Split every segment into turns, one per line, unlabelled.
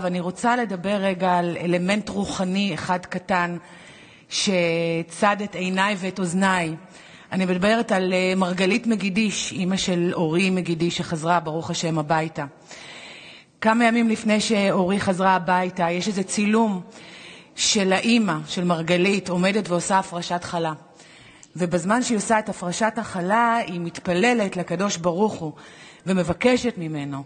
ואני רוצה לדבר רגע על אלמנט רוחני אחד קטן שצד את עיניי ואת אוזניי. אני מדברת על מרגלית מגידיש, אמא של אורי מגידיש שחזרה ברוך השם הביתה. כמה ימים לפני שאורי חזרה הביתה, יש איזה צילום של האמא של מרגלית עומדת ועושה הפרשת חלה. ובזמן שהיא עושה את הפרשת החלה, היא מתפללת לקדוש ברוך הוא ומבקשת ממנו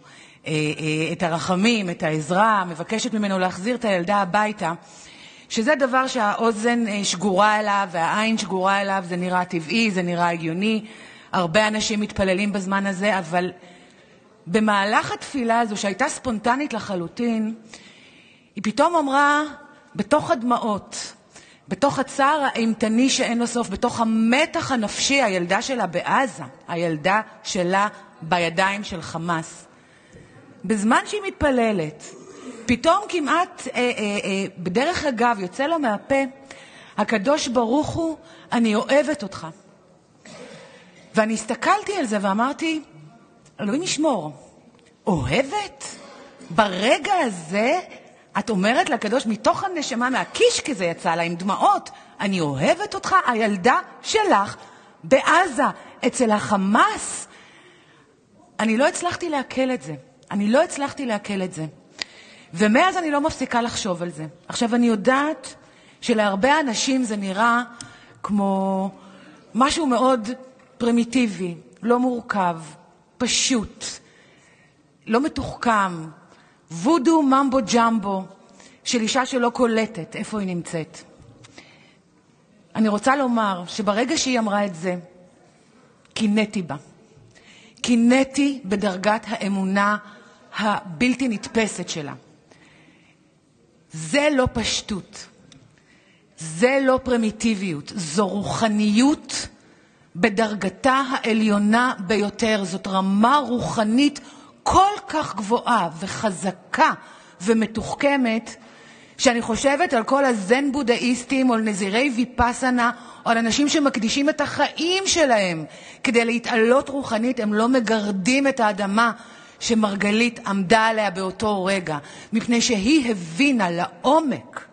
את הרחמים, את העזרה, מבקשת ממנו להחזיר את הילדה הביתה, שזה דבר שהאוזן שגורה אליו והעין שגורה אליו, זה נראה טבעי, זה נראה הגיוני, הרבה אנשים מתפללים בזמן הזה, אבל במהלך התפילה הזו שהייתה ספונטנית לחלוטין, היא פתאום אמרה בתוך הדמעות, בתוך הצער האימתני שאין לו סוף, בתוך המתח הנפשי, הילדה שלה בעזה, הילדה שלה בידיים של חמאס. בזמן שהיא מתפללת, פתאום כמעט בדרך אגב יוצא לו מהפה, הקדוש ברוך הוא, אני אוהבת אותך. ואני הסתכלתי על זה ואמרתי, אלוהים ישמור, אוהבת? ברגע הזה את אומרת לקדוש, מתוך הנשמה, מהקיש כזה יצא לה עם דמעות, אני אוהבת אותך, הילדה שלך בעזה, אצל החמאס. אני לא הצלחתי להקל את זה. ומאז אני לא מפסיקה לחשוב על זה. עכשיו אני יודעת שלהרבה אנשים זה נראה כמו משהו מאוד פרימיטיבי, לא מורכב, פשוט, לא מתוחכם, וודו ממבו ג'מבו של אישה שלא קולטת איפה היא נמצאת. אני רוצה לומר שברגע שהיא אמרה את זה, קינאתי בדרגת האמונה הבלתי נתפסת שלה. זה לא פשטות, זה לא פרימיטיביות, זו רוחניות בדרגתה העליונה ביותר. זאת רמה רוחנית כל כך גבוהה וחזקה ומתוחכמת, שאני חושבת על כל הזן בודהיסטים או על נזירי ויפסנה או על אנשים שמקדישים את החיים שלהם כדי להתעלות רוחנית. הם לא מגרדים את האדמה שמרגלית עמדה עליה באותו רגע, מפני שהיא הבינה לעומק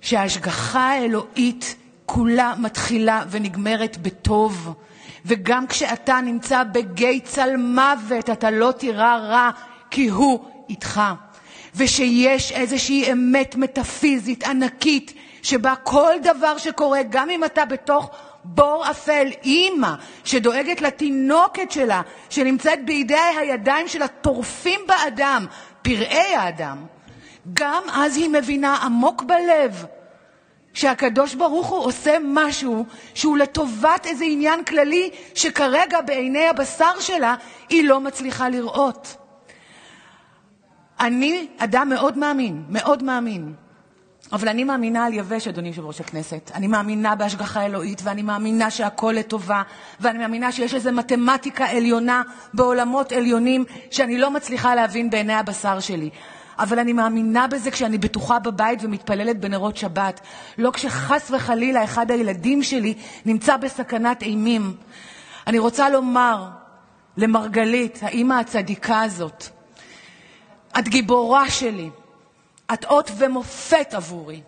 שההשגחה האלוהית כולה מתחילה ונגמרת בטוב, וגם כשאתה נמצא בגיא צל מוות אתה לא תירא רע כי הוא איתך, ושיש איזושהי אמת מטאפיזית ענקית שבה כל דבר שקורה, גם אם אתה בתוך בור אפל, אמא שדואגת לתינוקת שלה שנמצאת בידי הידיים של הטורפים באדם, פראי האדם, גם אז היא מבינה עמוק בלב שהקדוש ברוך הוא עושה משהו שהוא לטובת איזה עניין כללי שכרגע בעיני הבשר שלה היא לא מצליחה לראות. אני אדם מאוד מאמין, אבל אני מאמינה על יבש, אדוני יושב ראש הכנסת. אני מאמינה בהשגחה אלוהית, ואני מאמינה שהכל לטובה, ואני מאמינה שיש איזו מתמטיקה עליונה בעולמות עליונים שאני לא מצליחה להבין בעיני הבשר שלי. אבל אני מאמינה בזה כשאני בטוחה בבית ומתפללת בנרות שבת, לא כשחס וחלילה אחד הילדים שלי נמצא בסכנת אימים. אני רוצה לומר למרגלית, האמא הצדיקה הזאת, את גיבורה שלי, את אות ומופת עבורי,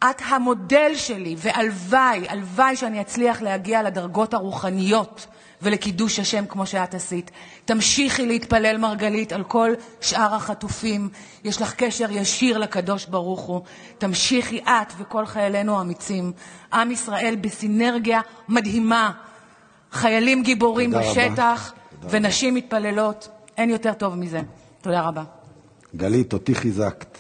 את המודל שלי, והלוואי שאני אצליח להגיע לדרגות הרוחניות ולקידוש השם כמו שאת עשית. תמשיכי להתפלל מרגלית על כל שאר החטופים, יש לך קשר ישיר לקדוש ברוך הוא. תמשיכי את וכל חיילינו האמיצים, עם ישראל בסינרגיה מדהימה, חיילים גיבורים בשטח ונשים מתפללות, אין יותר טוב מזה. תודה רבה.
גלית, אותי חיזקת.